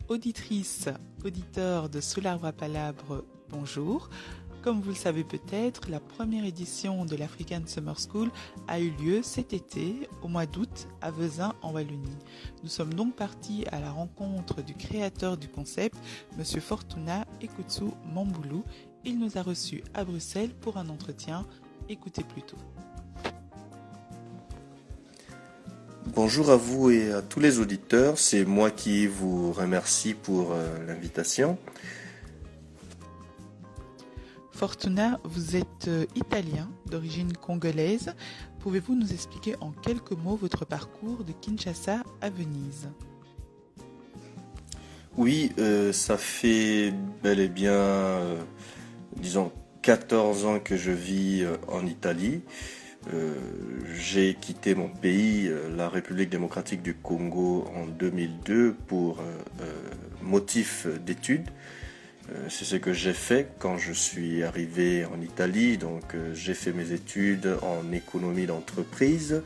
Auditrices, auditeurs de Sous l'arbre à palabres, bonjour. Comme vous le savez peut-être, la première édition de l'African Summer School a eu lieu cet été, au mois d'août, à Vezin, en Wallonie. Nous sommes donc partis à la rencontre du créateur du concept, M. Fortuna Ekutsu Mamboulou. Il nous a reçus à Bruxelles pour un entretien. Écoutez plutôt. Bonjour à vous et à tous les auditeurs, c'est moi qui vous remercie pour l'invitation. Fortuna, vous êtes italien d'origine congolaise. Pouvez-vous nous expliquer en quelques mots votre parcours de Kinshasa à Venise ? Oui, ça fait bel et bien, disons, 14 ans que je vis en Italie. J'ai quitté mon pays, la République démocratique du Congo, en 2002 pour motif d'études. C'est ce que j'ai fait quand je suis arrivé en Italie. Donc j'ai fait mes études en économie d'entreprise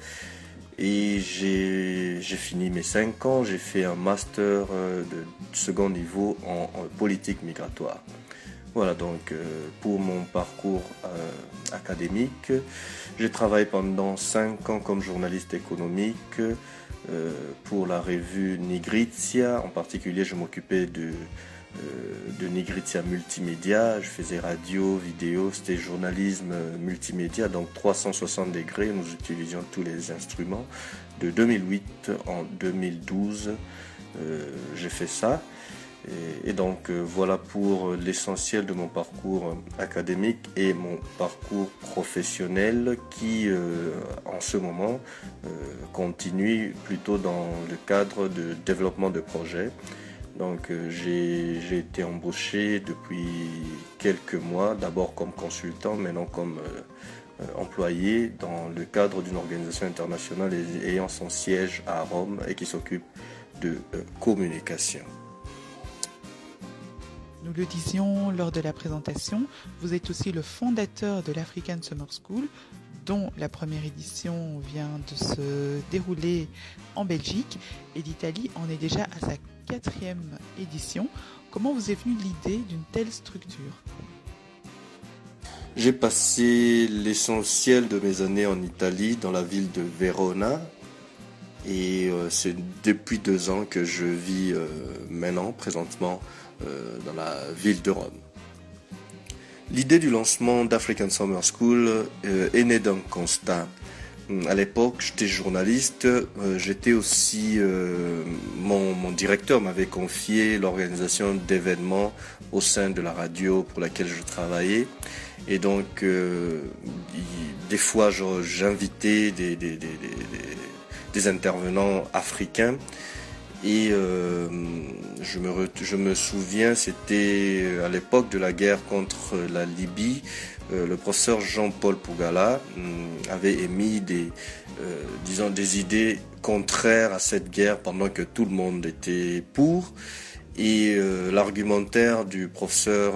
et j'ai fini mes 5 ans. J'ai fait un master de second niveau en politique migratoire. Voilà, donc pour mon parcours académique, j'ai travaillé pendant 5 ans comme journaliste économique pour la revue Nigrizia. En particulier, je m'occupais de Nigrizia Multimédia. Je faisais radio, vidéo, c'était journalisme multimédia, donc 360 degrés. Nous utilisions tous les instruments. De 2008 en 2012, j'ai fait ça. Et donc voilà pour l'essentiel de mon parcours académique et mon parcours professionnel qui en ce moment continue plutôt dans le cadre de développement de projets. Donc j'ai été embauché depuis quelques mois, d'abord comme consultant, maintenant comme employé dans le cadre d'une organisation internationale ayant son siège à Rome et qui s'occupe de communication. Nous le disions lors de la présentation, vous êtes aussi le fondateur de l'African Summer School, dont la première édition vient de se dérouler en Belgique et l'Italie en est déjà à sa 4e édition. Comment vous est venue l'idée d'une telle structure ? J'ai passé l'essentiel de mes années en Italie, dans la ville de Verona. Et c'est depuis 2 ans que je vis maintenant, présentement, dans la ville de Rome. L'idée du lancement d'African Summer School est née d'un constat. À l'époque, j'étais journaliste, j'étais aussi, mon directeur m'avait confié l'organisation d'événements au sein de la radio pour laquelle je travaillais. Et donc, des fois, j'invitais des intervenants africains. Et je me souviens, c'était à l'époque de la guerre contre la Libye, le professeur Jean-Paul Pougala avait émis des idées contraires à cette guerre pendant que tout le monde était pour. Et l'argumentaire du professeur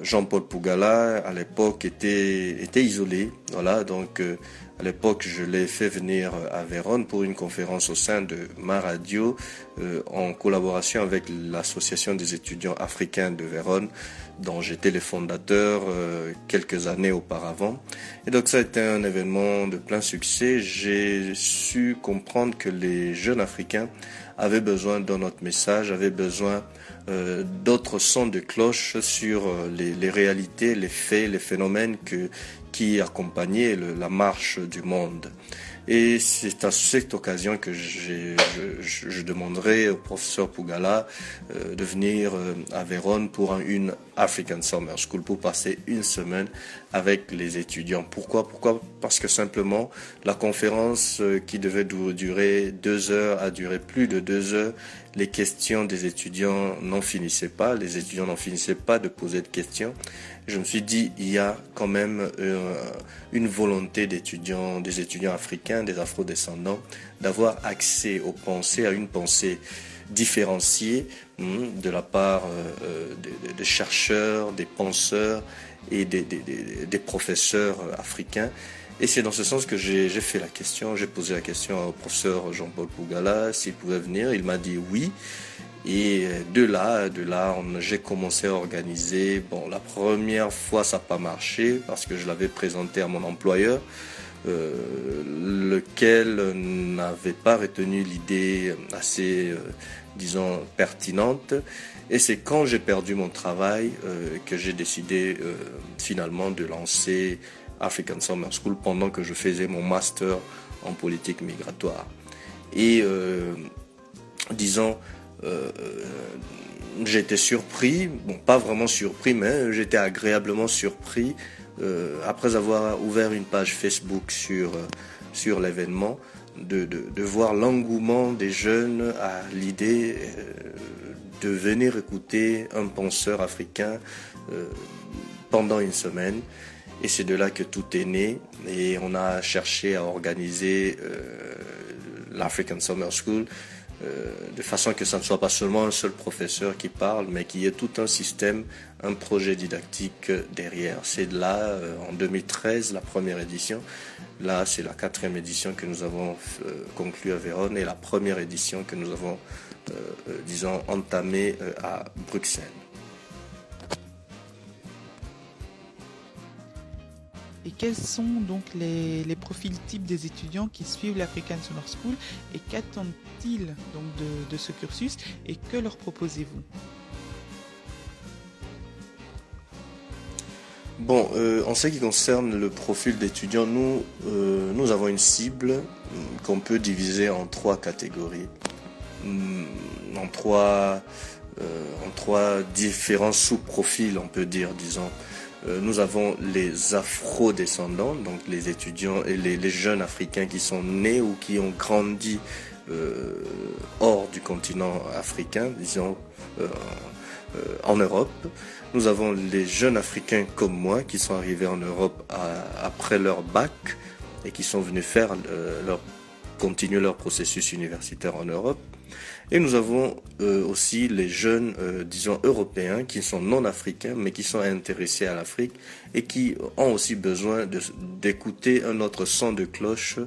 Jean-Paul Pougala à l'époque était isolé. Voilà, donc à l'époque, je l'ai fait venir à Vérone pour une conférence au sein de ma radio en collaboration avec l'association des étudiants africains de Vérone, dont j'étais le fondateur quelques années auparavant. Et donc ça a été un événement de plein succès. J'ai su comprendre que les jeunes africains avaient besoin d'un autre message, avaient besoin d'autres sons de cloche sur les réalités, les faits, les phénomènes qui accompagnaient la marche du monde. Et c'est à cette occasion que je demanderai au professeur Pougala de venir à Vérone pour une African Summer School, pour passer une semaine avec les étudiants. Pourquoi ? Parce que simplement, la conférence qui devait durer 2 heures a duré plus de 2 heures. Les questions des étudiants n'en finissaient pas. Les étudiants n'en finissaient pas de poser de questions. Je me suis dit, il y a quand même une volonté des étudiants africains, des afro-descendants, d'avoir accès aux pensées, à une pensée différenciée de la part des chercheurs, des penseurs et des professeurs africains. Et c'est dans ce sens que j'ai posé la question au professeur Jean-Paul Pougala s'il pouvait venir. Il m'a dit oui. Et de là, j'ai commencé à organiser. Bon, la première fois, ça n'a pas marché parce que je l'avais présenté à mon employeur, lequel n'avait pas retenu l'idée assez, disons, pertinente. Et c'est quand j'ai perdu mon travail que j'ai décidé finalement de lancer African Summer School pendant que je faisais mon master en politique migratoire. Et disons, j'étais surpris, bon pas vraiment surpris, mais j'étais agréablement surpris après avoir ouvert une page Facebook sur l'événement, de voir l'engouement des jeunes à l'idée de venir écouter un penseur africain pendant une semaine. Et c'est de là que tout est né et on a cherché à organiser l'African Summer School de façon que ça ne soit pas seulement un seul professeur qui parle, mais qu'il y ait tout un système, un projet didactique derrière. C'est de là, en 2013, la première édition. Là, c'est la 4e édition que nous avons conclue à Vérone et la première édition que nous avons, disons, entamée à Bruxelles. Et quels sont donc les profils types des étudiants qui suivent l'African Summer School et qu'attendent-ils donc de ce cursus et que leur proposez-vous? Bon, en ce qui concerne le profil d'étudiants, nous avons une cible qu'on peut diviser en 3 catégories, en trois différents sous-profils, on peut dire, disons. Nous avons les afro-descendants, donc les étudiants et les jeunes africains qui sont nés ou qui ont grandi hors du continent africain, disons en Europe. Nous avons les jeunes africains comme moi qui sont arrivés en Europe après leur bac et qui sont venus continuer leur processus universitaire en Europe. Et nous avons aussi les jeunes, disons, européens qui sont non africains, mais qui sont intéressés à l'Afrique et qui ont aussi besoin d'écouter un autre son de cloche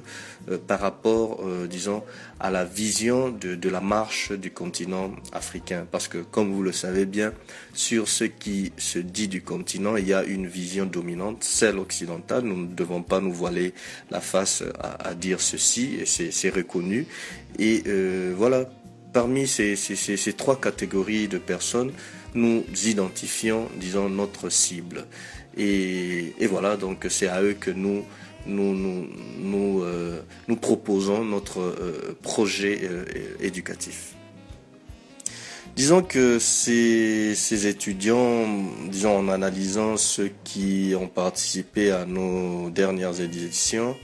par rapport, disons, à la vision de la marche du continent africain. Parce que, comme vous le savez bien, sur ce qui se dit du continent, il y a une vision dominante, celle occidentale. Nous ne devons pas nous voiler la face à dire ceci, et c'est reconnu. Et voilà. Parmi ces 3 catégories de personnes, nous identifions, disons, notre cible. Et voilà, donc c'est à eux que nous proposons notre projet éducatif. Disons que ces étudiants, disons, en analysant ceux qui ont participé à nos dernières éditions,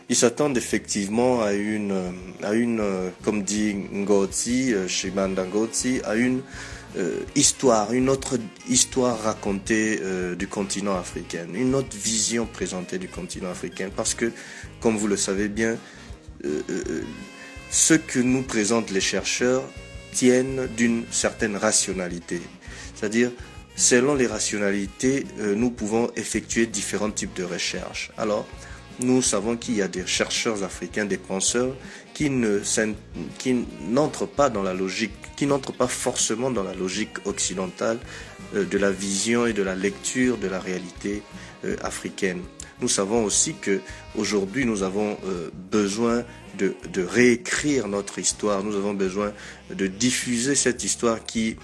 ils s'attendent effectivement à une, comme dit Ngozi, Chimamanda Ngozi, à une histoire, une autre histoire racontée du continent africain, une autre vision présentée du continent africain. Parce que, comme vous le savez bien, ce que nous présentent les chercheurs tiennent d'une certaine rationalité. C'est-à-dire, selon les rationalités, nous pouvons effectuer différents types de recherches. Alors, nous savons qu'il y a des chercheurs africains, des penseurs qui n'entrent pas dans la logique, qui n'entrent pas forcément dans la logique occidentale de la vision et de la lecture de la réalité africaine. Nous savons aussi que aujourd'hui nous avons besoin de réécrire notre histoire. Nous avons besoin de diffuser cette histoire qui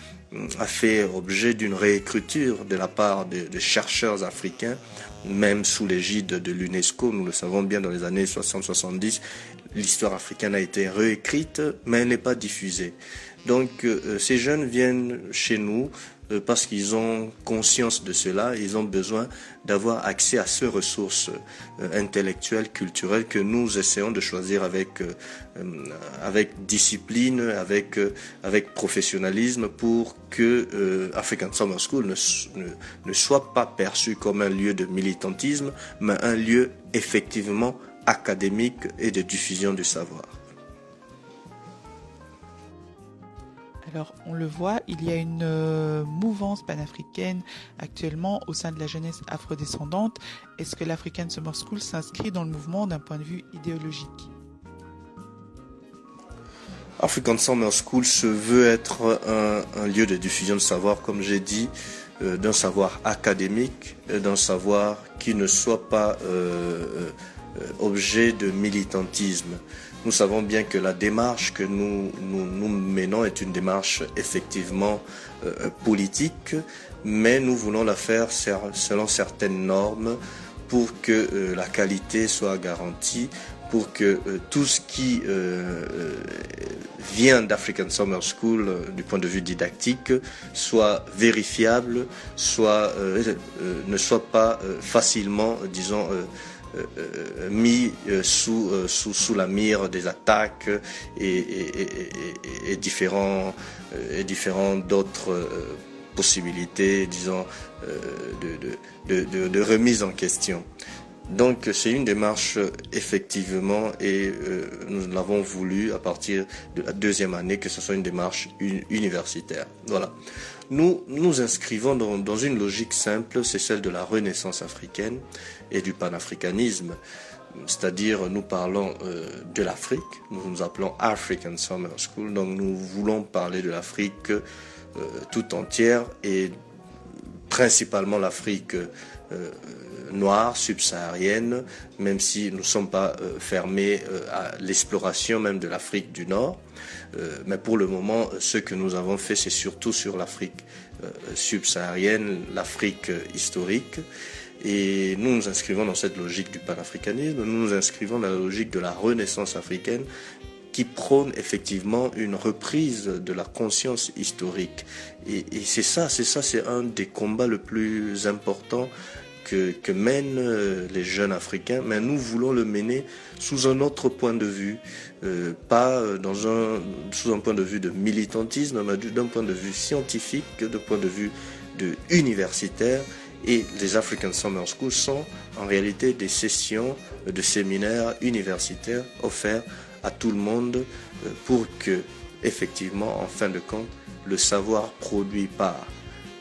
a fait objet d'une réécriture de la part de chercheurs africains, même sous l'égide de l'UNESCO. Nous le savons bien, dans les années 60-70, l'histoire africaine a été réécrite, mais elle n'est pas diffusée. Donc ces jeunes viennent chez nous parce qu'ils ont conscience de cela, ils ont besoin d'avoir accès à ces ressources intellectuelles, culturelles que nous essayons de choisir avec discipline, avec professionnalisme, pour que African Summer School ne soit pas perçu comme un lieu de militantisme, mais un lieu effectivement académique et de diffusion du savoir. Alors, on le voit, il y a une mouvance panafricaine actuellement au sein de la jeunesse afrodescendante. Est-ce que l'African Summer School s'inscrit dans le mouvement d'un point de vue idéologique ? African Summer School se veut être un lieu de diffusion de savoir, comme j'ai dit, d'un savoir académique, d'un savoir qui ne soit pas objet de militantisme. Nous savons bien que la démarche que nous menons est une démarche effectivement politique, mais nous voulons la faire selon certaines normes pour que la qualité soit garantie, pour que tout ce qui vient d'African Summer School du point de vue didactique soit vérifiable, ne soit pas facilement, disons, mis sous la mire des attaques et différents d'autres possibilités, disons, de remise en question. Donc c'est une démarche effectivement et nous l'avons voulu à partir de la deuxième année que ce soit une démarche universitaire. Voilà. Nous nous inscrivons dans une logique simple, c'est celle de la renaissance africaine et du panafricanisme. C'est-à-dire nous parlons de l'Afrique, nous nous appelons African Summer School, donc nous voulons parler de l'Afrique tout entière et principalement l'Afrique noire, subsaharienne, même si nous ne sommes pas fermés à l'exploration même de l'Afrique du Nord. Mais pour le moment, ce que nous avons fait, c'est surtout sur l'Afrique subsaharienne, l'Afrique historique. Et nous nous inscrivons dans cette logique du panafricanisme, nous nous inscrivons dans la logique de la renaissance africaine qui prône effectivement une reprise de la conscience historique. Et c'est un des combats le plus importants que mènent les jeunes Africains, mais nous voulons le mener sous un autre point de vue, pas sous un point de vue de militantisme, mais d'un point de vue scientifique, d'un point de vue universitaire. Et les African Summer Schools sont en réalité des sessions de séminaires universitaires offerts à tout le monde pour que, effectivement, en fin de compte, le savoir produit par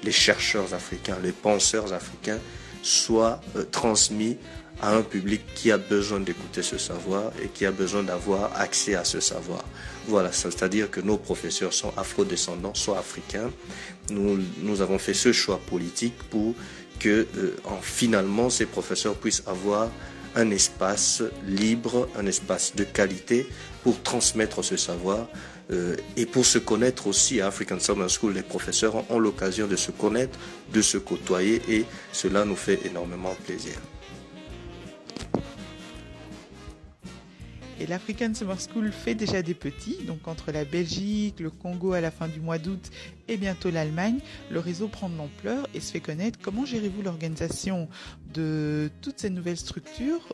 les chercheurs africains, les penseurs africains, soit transmis à un public qui a besoin d'écouter ce savoir et qui a besoin d'avoir accès à ce savoir. Voilà, c'est-à-dire que nos professeurs sont afrodescendants, soit africains. Nous avons fait ce choix politique pour que finalement ces professeurs puissent avoir un espace libre, un espace de qualité pour transmettre ce savoir et pour se connaître aussi. À African Summer School, les professeurs ont l'occasion de se connaître, de se côtoyer et cela nous fait énormément plaisir. Et l'African Summer School fait déjà des petits, donc entre la Belgique, le Congo à la fin du mois d'août et bientôt l'Allemagne, le réseau prend de l'ampleur et se fait connaître. Comment gérez-vous l'organisation de toutes ces nouvelles structures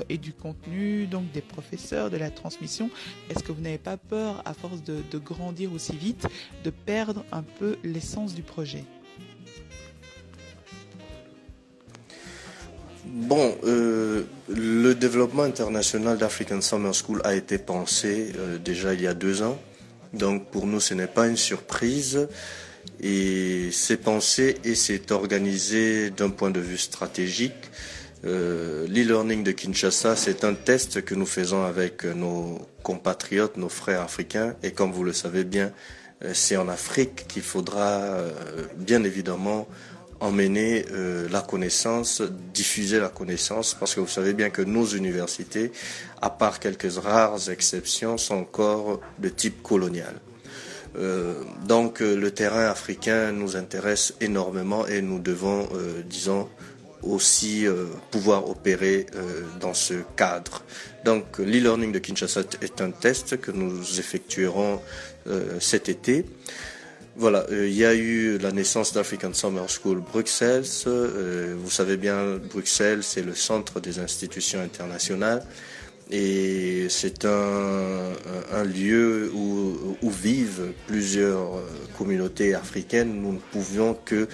et du contenu, donc des professeurs, de la transmission? Est-ce que vous n'avez pas peur, à force de grandir aussi vite, de perdre un peu l'essence du projet? Bon, le développement international d'African Summer School a été pensé déjà il y a 2 ans. Donc pour nous, ce n'est pas une surprise. Et c'est pensé et c'est organisé d'un point de vue stratégique. L'e-learning de Kinshasa, c'est un test que nous faisons avec nos compatriotes, nos frères africains. Et comme vous le savez bien, c'est en Afrique qu'il faudra bien évidemment emmener la connaissance, diffuser la connaissance, parce que vous savez bien que nos universités, à part quelques rares exceptions, sont encore de type colonial. Donc le terrain africain nous intéresse énormément et nous devons, disons, aussi pouvoir opérer dans ce cadre. Donc l'e-learning de Kinshasa est un test que nous effectuerons cet été. Voilà, il y a eu la naissance d'African Summer School Bruxelles. Vous savez bien, Bruxelles, c'est le centre des institutions internationales et c'est un lieu où vivent plusieurs communautés africaines. Nous ne pouvions que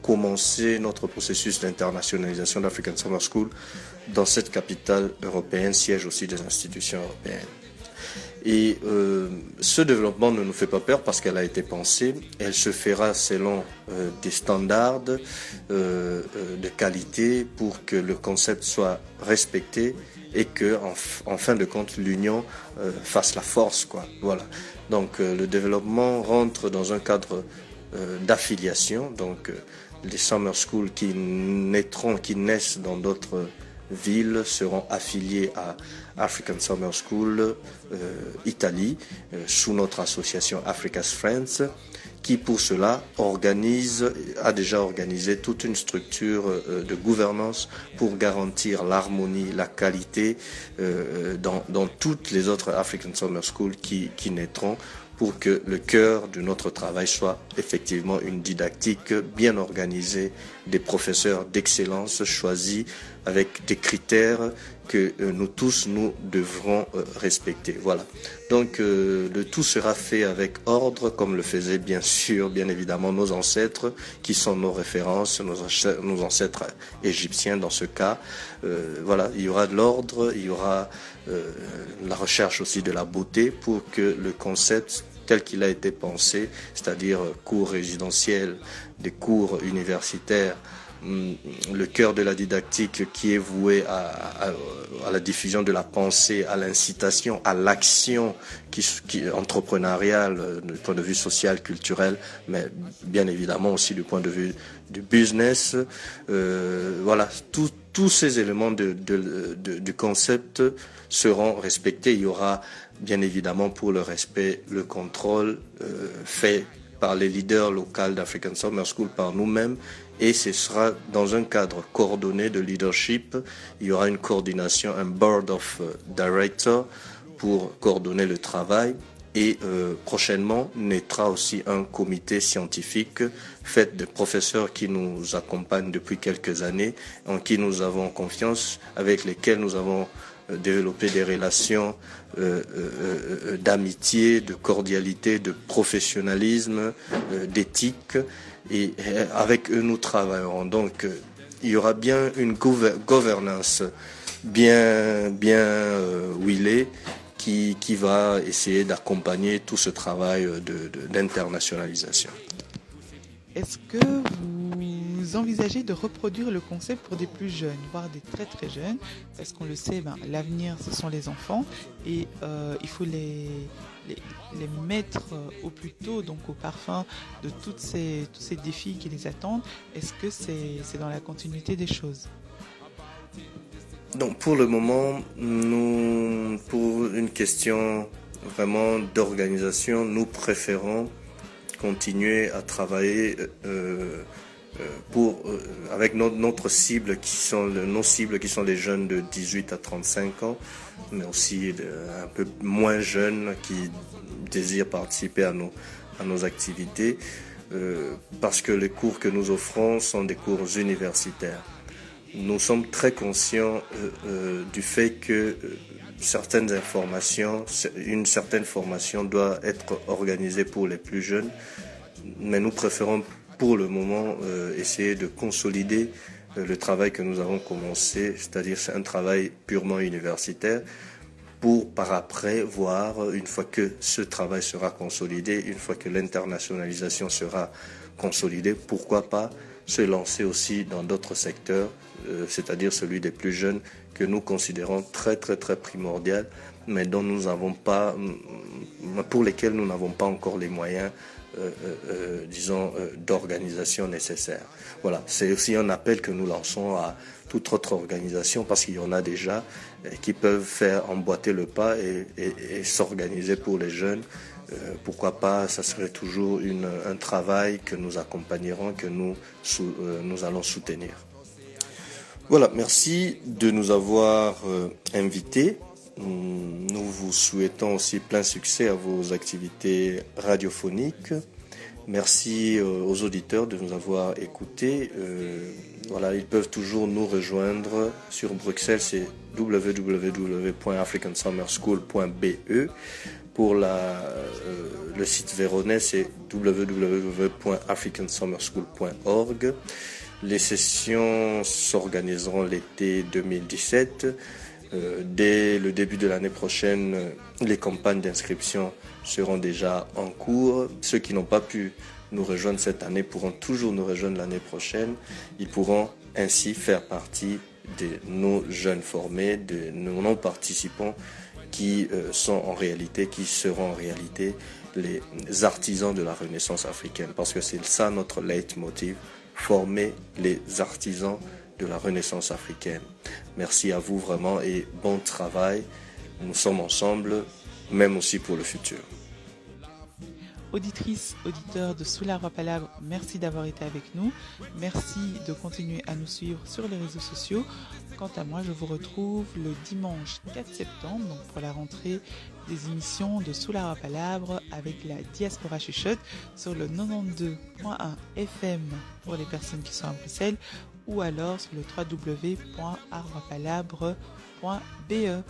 commencer notre processus d'internationalisation d'African Summer School dans cette capitale européenne, siège aussi des institutions européennes. Et ce développement ne nous fait pas peur parce qu'elle a été pensée. Elle se fera selon des standards de qualité pour que le concept soit respecté et que en fin de compte l'union fasse la force, quoi. Voilà. Donc le développement rentre dans un cadre d'affiliation. Donc les summer schools qui naissent dans d'autres villes seront affiliés à African Summer School Italie sous notre association Africa's Friends, qui pour cela a déjà organisé toute une structure de gouvernance pour garantir l'harmonie, la qualité dans toutes les autres African Summer Schools qui naîtront, pour que le cœur de notre travail soit effectivement une didactique bien organisée, des professeurs d'excellence choisis avec des critères que nous tous nous devrons respecter. Voilà. Donc le tout sera fait avec ordre, comme le faisaient bien évidemment nos ancêtres, qui sont nos références, nos ancêtres égyptiens dans ce cas. Voilà, il y aura de l'ordre, il y aura la recherche aussi de la beauté pour que le concept tel qu'il a été pensé, c'est-à-dire cours résidentiels, des cours universitaires, le cœur de la didactique qui est voué à la diffusion de la pensée, à l'incitation, à l'action qui entrepreneuriale, du point de vue social, culturel, mais bien évidemment aussi du point de vue du business. Voilà, tous ces éléments du concept seront respectés. Il y aura bien évidemment pour le respect, le contrôle fait par les leaders locaux d'African Summer School, par nous-mêmes, et ce sera dans un cadre coordonné de leadership. Il y aura une coordination, un board of directors pour coordonner le travail, et prochainement naîtra aussi un comité scientifique fait de professeurs qui nous accompagnent depuis quelques années, en qui nous avons confiance, avec lesquels nous avons développer des relations d'amitié, de cordialité, de professionnalisme, d'éthique, et avec eux nous travaillerons. Donc il y aura bien une gouvernance bien huilée qui va essayer d'accompagner tout ce travail d'internationalisation. Est-ce que vous envisagez de reproduire le concept pour des plus jeunes, voire des très très jeunes? Parce qu'on le sait, l'avenir ce sont les enfants, et il faut les mettre au plus tôt, donc au parfum de tous ces défis qui les attendent. Est-ce que c'est dans la continuité des choses? Donc pour le moment, nous, pour une question vraiment d'organisation, nous préférons continuer à travailler avec notre cible nos cibles qui sont les jeunes de 18 à 35 ans, mais aussi un peu moins jeunes qui désirent participer à nos activités, parce que les cours que nous offrons sont des cours universitaires. Nous sommes très conscients du fait que une certaine formation doit être organisée pour les plus jeunes, mais nous préférons pour le moment essayer de consolider le travail que nous avons commencé, c'est-à-dire c'est un travail purement universitaire, pour par après voir, une fois que ce travail sera consolidé, une fois que l'internationalisation sera consolidée, pourquoi pas se lancer aussi dans d'autres secteurs, c'est-à-dire celui des plus jeunes, que nous considérons très très très primordial, mais dont nous n'avons pas, pour lesquels nous n'avons pas encore les moyens, d'organisation nécessaires. Voilà, c'est aussi un appel que nous lançons à toute autre organisation, parce qu'il y en a déjà qui peuvent faire emboîter le pas et s'organiser pour les jeunes. Pourquoi pas, ça serait toujours un travail que nous accompagnerons, que nous allons soutenir. Voilà, merci de nous avoir invités. Nous vous souhaitons aussi plein succès à vos activités radiophoniques. Merci aux auditeurs de nous avoir écoutés. Voilà, ils peuvent toujours nous rejoindre sur Bruxelles, c'est www.africansummerschool.be. Pour le site véronais, c'est www.africansummerschool.org. Les sessions s'organiseront l'été 2017. Dès le début de l'année prochaine, les campagnes d'inscription seront déjà en cours. Ceux qui n'ont pas pu nous rejoindre cette année pourront toujours nous rejoindre l'année prochaine. Ils pourront ainsi faire partie de nos jeunes formés, de nos non-participants qui seront en réalité les artisans de la Renaissance africaine. Parce que c'est ça notre leitmotiv, former les artisans de la Renaissance africaine. Merci à vous vraiment et bon travail. Nous sommes ensemble, même aussi pour le futur. Auditrices, auditeurs de Sous l'arbre à palabre, merci d'avoir été avec nous. Merci de continuer à nous suivre sur les réseaux sociaux. Quant à moi, je vous retrouve le dimanche 4 septembre donc pour la rentrée des émissions de Sous l'arbre à palabre avec la Diaspora Chuchote sur le 92.1 FM pour les personnes qui sont à Bruxelles ou alors sur le www.arbreapalabre.be.